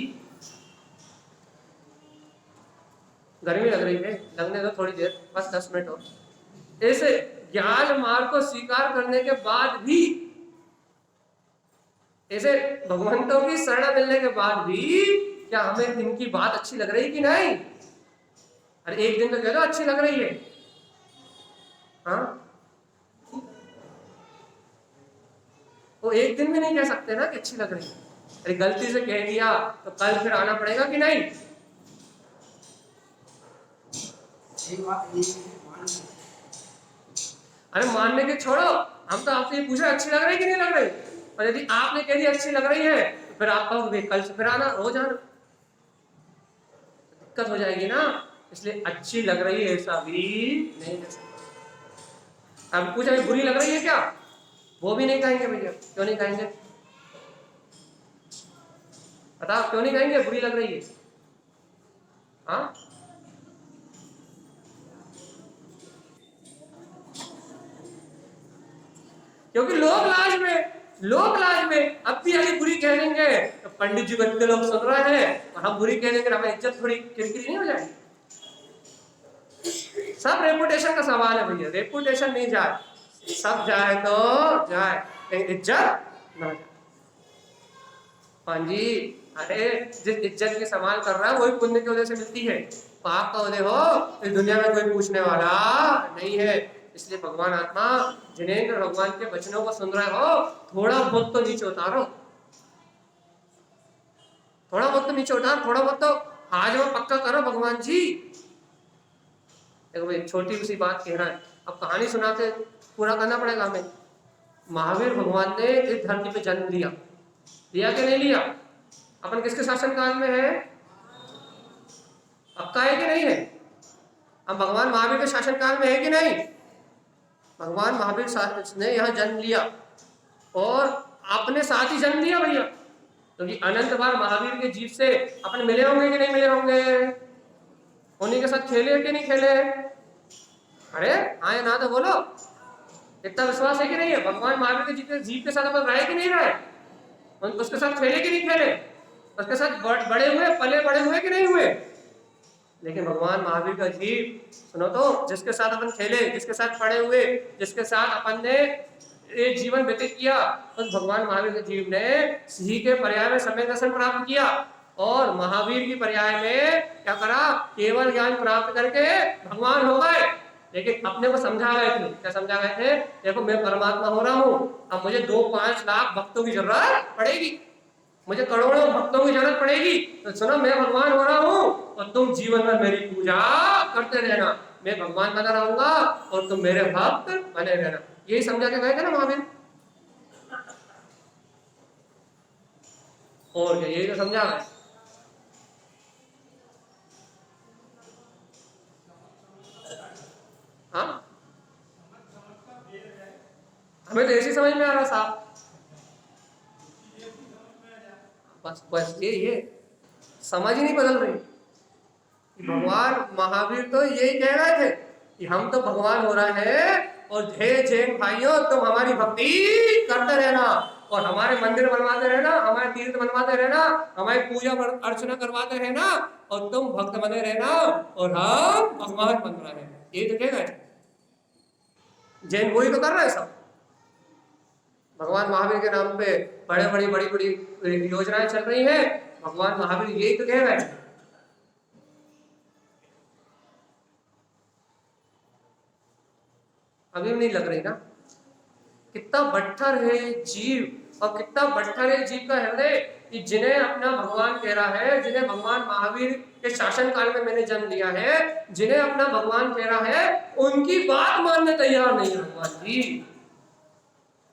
गर्मी लग रही है, लगने दो थोड़ी देर, बस 10 मिनट और। ऐसे ज्ञान मार्ग को स्वीकार करने के बाद भी, ऐसे भगवंतों की शरण मिलने के बाद भी क्या हमें इनकी बात अच्छी लग रही कि नहीं? अरे एक दिन तो कह दो अच्छी लग रही है। हाँ, वो एक दिन भी नहीं कह सकते ना कि अच्छी लग रही है। अरे गलती से कह दिया तो कल फिर आना पड़ेगा कि नहीं? अरे मानने के छोड़ो, हम तो आपसे ये पूछ रहे अच्छी लग रही कि नहीं लग रही। और यदि आपने कह दिया अच्छी लग रही है तो फिर आप कहोगे कल से फिर आना, रोज आना, दिक्कत हो जाएगी ना। इसलिए अच्छी लग रही है ऐसा भी नहीं कह सकते। अब पूछा बुरी लग रही है क्या, वो भी नहीं कहेंगे भैया। क्यों नहीं कहेंगे? बताओ क्यों नहीं कहेंगे बुरी लग रही है? हाँ, क्योंकि लोग लाज में अब भी अभी बुरी कह देंगे तो पंडित जी को इतने लोग सुन रहे हैं और हम बुरी कह देंगे, हमें इज्जत थोड़ी किरकिरी नहीं हो जाएगी? सब रेपुटेशन का सवाल है भैया, रेपुटेशन नहीं जाए, सब जाए तो जाए, इज्जत ना जाए। हाँ जी, अरे जिस इज्जत की संभाल कर रहा है वही पुण्य की वजह से मिलती है। पाप का उदय हो इस दुनिया में कोई पूछने वाला नहीं है। इसलिए भगवान आत्मा जिनेंद्र भगवान के वचनों को सुन रहे हो, थोड़ा बहुत तो नीचे उतारो, थोड़ा बहुत तो नीचे उतार, थोड़ा बहुत तो हाजमा पक्का करो भगवान जी। देखो भाई छोटी सी बात कह रहा है, अब कहानी सुनाते पूरा करना पड़ेगा हमें। महावीर भगवान ने इस धरती पे जन्म लिया, लिया कि नहीं लिया? अपन किसके शासन काल में है? पक्का है कि नहीं है? हम भगवान महावीर के शासन काल में है कि नहीं? भगवान महावीर ने यहाँ जन्म लिया और अपने साथ ही जन्म लिया भैया। क्योंकि अनंत बार महावीर के जीव से अपन मिले होंगे कि नहीं मिले होंगे, उन्हीं के साथ खेले कि नहीं खेले? अरे हाँ या ना तो बोलो, इतना विश्वास है कि नहीं है? भगवान महावीर के जीव के साथ अपन रहे कि नहीं रहे, उसके साथ खेले कि नहीं खेले, उसके साथ बड़े हुए, पले बड़े हुए कि नहीं हुए? लेकिन भगवान महावीर का जीव सुनो तो, जिसके साथ अपन खेले, जिसके साथ पड़े हुए, जिसके साथ अपन ने एक जीवन व्यतीत किया, उस भगवान महावीर के जीव ने सिंह के पर्याय में सम्यक दर्शन प्राप्त किया और महावीर की पर्याय में क्या करा, केवल ज्ञान प्राप्त करके भगवान हो गए। लेकिन अपने को समझा गए थे, क्या समझा गए थे? देखो मैं परमात्मा हो रहा हूँ, अब मुझे 2-5 लाख भक्तों की जरूरत पड़ेगी, मुझे करोड़ों भक्तों की जरूरत पड़ेगी, तो सुनो मैं भगवान हो रहा हूँ और तुम जीवन में मेरी पूजा करते रहना, मैं भगवान बना रहूंगा और तुम मेरे भक्त बने रहना। यही समझा के गए थे ना महावीर, और क्या यही तो समझा गए। हाँ हमें तो ऐसी समझ में आ रहा साहब, बस बस ये समझ ही नहीं बदल रही। भगवान महावीर तो यही कह रहे थे कि हम तो भगवान हो रहे हैं और हे जैन भाइयों तुम हमारी भक्ति करते रहना और हमारे मंदिर बनवाते रहना, हमारे तीर्थ बनवाते रहना, हमारी पूजा अर्चना करवाते रहना और तुम भक्त बने रहना और हम भगवान बन रहे हैं। ये तो कह गए जैन, वही तो कर रहे हैं सब। भगवान महावीर के नाम पे बड़ी बड़ी योजनाएं चल रही हैं, भगवान महावीर यही तो कह रहे हैं। अभी नहीं लग रही ना कितना बट्ठर है जीव और कितना बट्ठर है जीव का हृदय कि जिन्हें अपना भगवान कह रहा है, जिन्हें भगवान महावीर के शासन काल में मैंने जन्म लिया है, जिन्हें अपना भगवान कह रहा है, उनकी बात मानने तैयार नहीं है भगवान जी।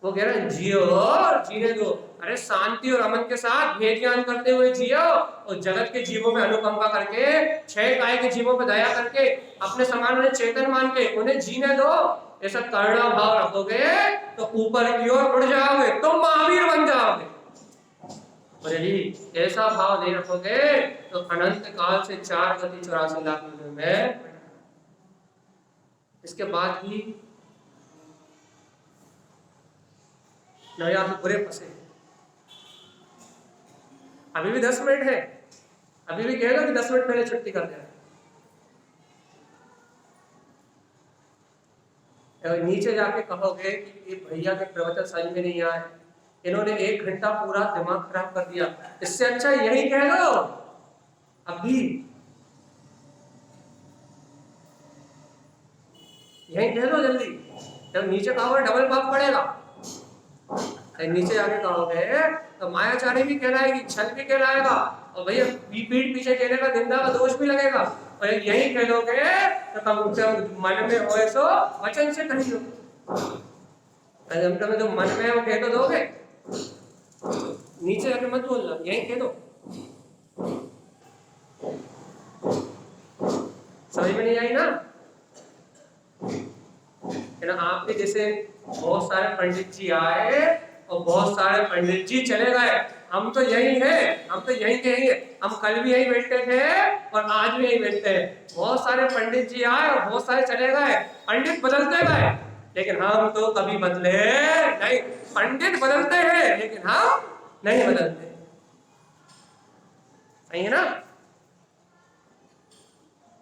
वो कह रहे हैं जियो और जीने दो, अरे शांति और अमन के साथ भेद ज्ञान करते हुए जियो और जगत के जीवों में अनुकंपा करके, 6 काय के जीवों पर दया करके, अपने समान उन्हें चेतन मान के उन्हें जीने दो। ऐसा करुणा भाव रखोगे तो ऊपर की ओर उड़ जाओगे, तुम महावीर बन जाओगे। और यदि ऐसा भाव नहीं रखोगे तो अनंत काल से 4 गति 84 लाख में इसके बाद भी नया तो बुरे फंसे। अभी भी 10 मिनट है, अभी भी कह दो कि 10 मिनट पहले छुट्टी कर दे। नीचे जाके कहोगे कि ये भैया के प्रवचन समझ में नहीं आए, इन्होंने 1 घंटा पूरा दिमाग खराब कर दिया, इससे अच्छा यही कह दो अभी, यही कह दो जल्दी। जब नीचे कहोगे डबल पाप पड़ेगा, नीचे जाके कहोगे तो मायाचारी भी कहलाएगी, छल भी कहलाएगा और भैया पीठ पीछे कहने का निंदा का दोष भी लगेगा। और यही कह दोगे तो कम मन में हो सो वचन से कहियो, तुम जो मन में वो कह तो दोगे, नीचे जाके मत बोलना, यही कह दो। समझ में नहीं आई ना? आपके जैसे बहुत सारे पंडित जी आए और बहुत सारे पंडित जी चले गए, हम तो यही हैं, हम तो यही कहेंगे, हम कल भी यही बैठते थे और आज भी यही बैठते हैं। बहुत सारे पंडित जी आए और बहुत सारे चले गए, पंडित बदलते गए लेकिन हम तो कभी बदले नहीं। पंडित बदलते हैं लेकिन हम नहीं बदलते। सही है ना?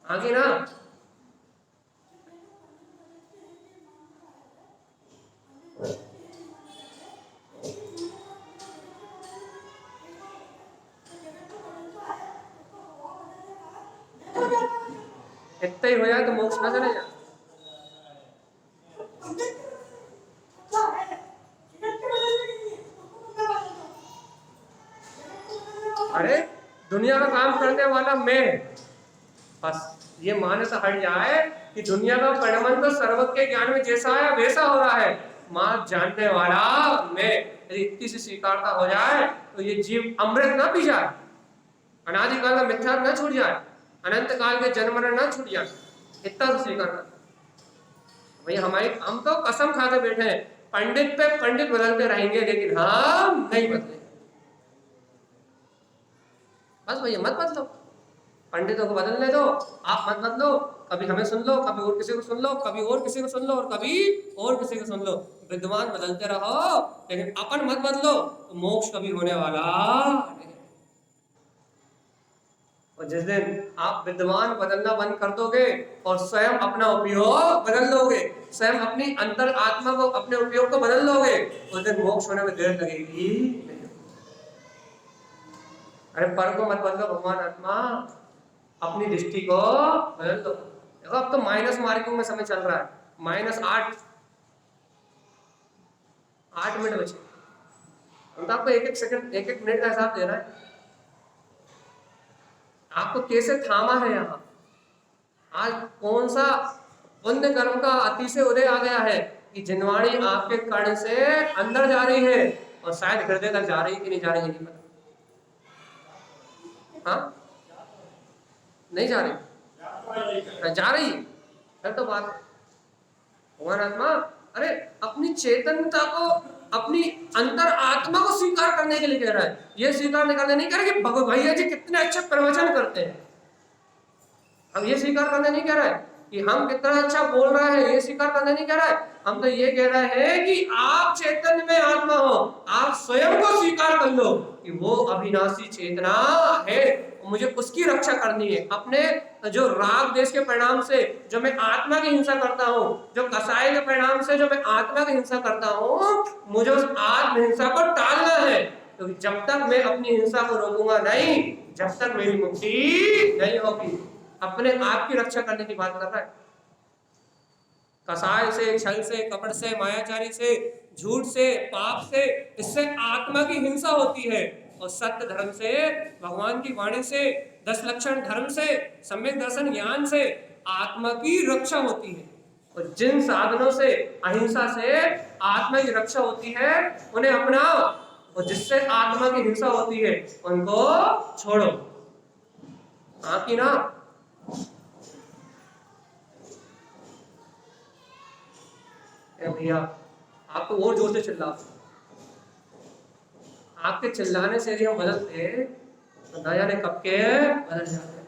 आगे ना इतना ही हो जाए तो मोक्ष ना चले जाए। अरे दुनिया का काम करने वाला मैं, बस ये मान्यता हट जाए कि दुनिया का परिणाम तो सर्वज्ञ के ज्ञान में जैसा है वैसा हो रहा है, मां जानने वाला मैं, यदि इतनी सी स्वीकारता हो जाए तो ये जीव अमृत ना पी जाए, अनादिकाल का मिथ्या ना छूट जाए, अनंत काल के जन्म मरण ना छूट जाए, इतना तो स्वीकार कर भैया। हम तो कसम खा के बैठे हैं, पंडित पे पंडित बदलते रहेंगे लेकिन हम नहीं बदले। बस भैया मत बदलो, पंडितों को बदलने दो, आप मत बदलो। कभी हमें सुन लो, कभी और किसी को सुन लो, कभी और किसी को सुन लो, और कभी और किसी को सुन लो। विद्वान बदलते रहो, लेकिन अपन मत बदलो तो मोक्ष कभी होने वाला नहीं। और जिस दिन आप विद्वान बदलना बंद कर दोगे और स्वयं अपना उपयोग बदल लोगे, स्वयं अपनी अंतर आत्मा को, अपने उपयोग को बदल लोगे, उस दिन मोक्ष होने में देर लगेगी नहीं। अरे पर को मत बदलो भगवान आत्मा, अपनी दृष्टि को बदल दो। देखो अब तो माइनस मार्किंग में समय चल रहा है, -8 मिनट बचे। हम तो आपको एक एक सेकंड, एक एक मिनट का हिसाब दे रहा है। आपको कैसे थामा है यहाँ, आज कौन सा पुण्य कर्म का अतिशय उदय आ गया है कि जिनवाणी आपके कर्ण से अंदर जा रही है और शायद हृदय तक जा रही है कि नहीं जा रही है नहीं पता। हाँ नहीं जा रही, जा रही है, फिर तो बात भगवान आत्मा। अरे अपनी चेतनता को, अपनी अंतर आत्मा को स्वीकार करने के लिए कह रहा है। ये स्वीकार करने नहीं कह रहा कि भैया जी कितने अच्छे प्रवचन करते हैं, हम ये स्वीकार करने नहीं कह रहा है कि हम कितना अच्छा बोल रहे हैं, ये स्वीकार करने नहीं कह रहा है। हम तो ये कह रहे हैं कि आप चैतन्य में आत्मा हो, आप स्वयं को स्वीकार कर लो कि वो अविनाशी चेतना है, मुझे उसकी रक्षा करनी है। अपने जो राग देश के परिणाम से जो मैं आत्मा की हिंसा करता हूँ, जो कसाय के परिणाम से जो मैं आत्मा की हिंसा करता हूँ, मुझे उस आत्म हिंसा को टालना है। क्योंकि जब तक मैं अपनी हिंसा को रोकूंगा नहीं, जब तक मेरी मुक्ति नहीं होगी। अपने आप की रक्षा करने की बात कर रहा है। कसाय से, छल से, कपट से, मायाचारी से, झूठ से, पाप से, इससे आत्मा की हिंसा होती है। और सत्य धर्म से, भगवान की वाणी से, 10 लक्षण धर्म से, सम्यक दर्शन ज्ञान से आत्मा की रक्षा होती है। और जिन साधनों से, अहिंसा से आत्मा की रक्षा होती है उन्हें अपनाओ, और जिससे आत्मा की हिंसा होती है उनको छोड़ो। हाँ कि ना? भैया आपको और जोर से चिल्ला, आपके चिल्लाने से यदि हम बदलते तो न जाने कब के बदल जाते।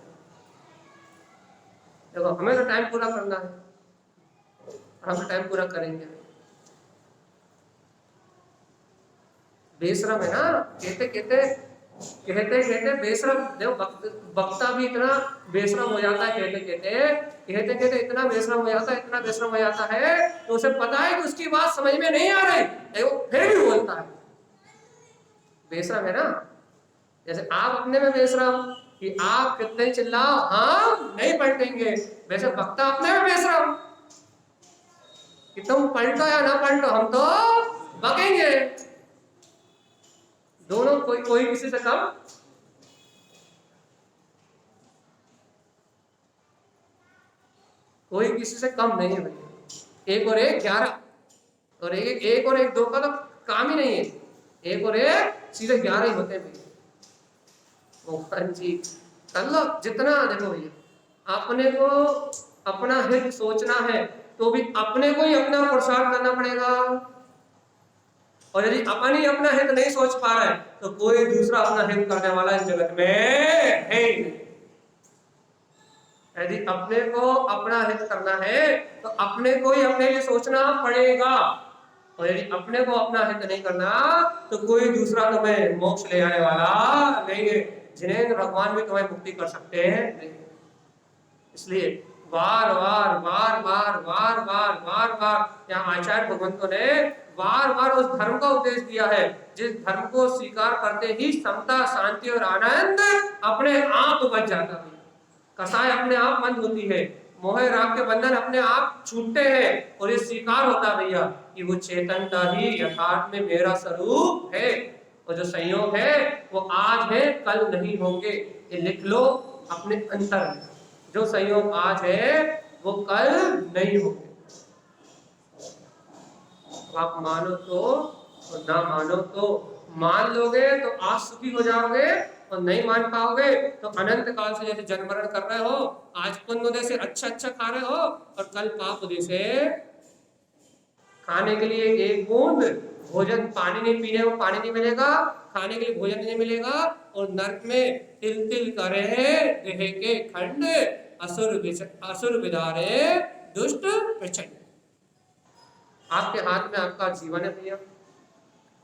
देखो हमें तो टाइम पूरा करना है और हम टाइम पूरा करेंगे। बेशरम है ना, कहते कहते बेशरम। देखो वक्ता भी इतना बेशरम हो जाता है, कहते कहते इतना बेशरम हो जाता है, इतना बेशरम हो जाता है तो उसे पता है कि उसकी बात समझ में नहीं आ रही, वो फिर भी बोलता है। बेशरम है ना। जैसे आप अपने में बेशरम कि आप कितने चिल्लाओ हम नहीं पलटेंगे, वैसे वक्ता अपने में बेशरम कि तुम पलटो या ना पलटो हम तो बकेंगे। दोनों कोई किसी से कम, कोई किसी से कम नहीं है भैया। 1 और 1 11, और 1 और 1 2 का तो काम ही नहीं है। 1 और 1 सीधे 11 ही होते हैं भैया। मोहन जी कर लो जितना। देखो भैया अपने को अपना हित सोचना है तो भी अपने को ही अपना प्रसार करना पड़ेगा, और यदि अपन ही अपना हित नहीं सोच पा रहा है तो कोई दूसरा अपना हित करने वाला इस जगत में है ही नहीं। यदि अपने को अपना हित करना है तो अपने को ही अपने लिए सोचना पड़ेगा, और यदि अपने को अपना हित नहीं करना तो कोई दूसरा तुम्हें मोक्ष ले आने वाला नहीं है। जिनेंद्र भगवान भी तुम्हें मुक्ति कर सकते हैं नहीं। इसलिए बार बार बार बार बार बार बार बार यहाँ आचार्य भगवंतों ने बार बार उस धर्म का उपदेश दिया है जिस धर्म को स्वीकार करते ही समता, शांति और आनंद अपने आप बच जाता है। कसाय अपने आप बंद होती है, मोह राग के बंधन अपने आप छूटते हैं, और ये स्वीकार होता भैया कि वो चेतनता ही यथार्थ में मेरा स्वरूप है। और जो संयोग है वो आज है कल नहीं होंगे, ये लिख लो अपने अंतर में। जो संयोग आज है वो कल नहीं होंगे। आप मानो तो और ना मानो तो, मान लोगे तो आज सुखी हो जाओगे, और नहीं मान पाओगे तो अनंत काल से जैसे जन्म मरण कर रहे हो, आज पुण्य उदय से अच्छा अच्छा खा रहे हो और कल पाप उदय से खाने के लिए 1 बूंद भोजन, पानी नहीं, पीने को पानी नहीं मिलेगा, खाने के लिए भोजन नहीं मिलेगा, और नरक में तिल तिल करे देह के खंड, असुर विदारे दुष्ट प्रचंड। आपके हाथ में आपका जीवन है भैया,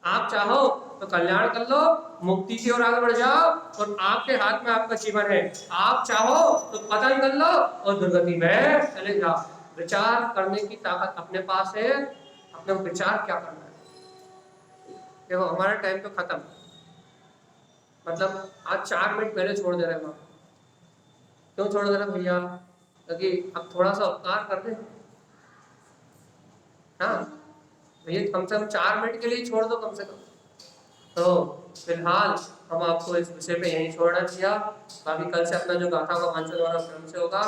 आप चाहो तो कल्याण कर लो, मुक्ति की ओर आगे बढ़ जाओ, और आपके हाथ में आपका जीवन है। आप चाहो तो पतन कर लो और दुर्गति में चले जाओ। विचार करने की ताकत अपने पास है, अपने विचार क्या करना है। देखो हमारा टाइम तो खत्म, मतलब आज 4 मिनट पहले छोड़ दे रहे हैं। क्यों छोड़ दे रहे भैया? क्योंकि अब थोड़ा सा उपकार कर दे। हाँ भैया, कम से कम 4 मिनट के लिए छोड़ दो कम से कम। तो फिलहाल हम आपको इस विषय पे यहीं छोड़ना चाहिए। बाकी कल से अपना जो गाथा का मंच द्वारा क्रम से होगा।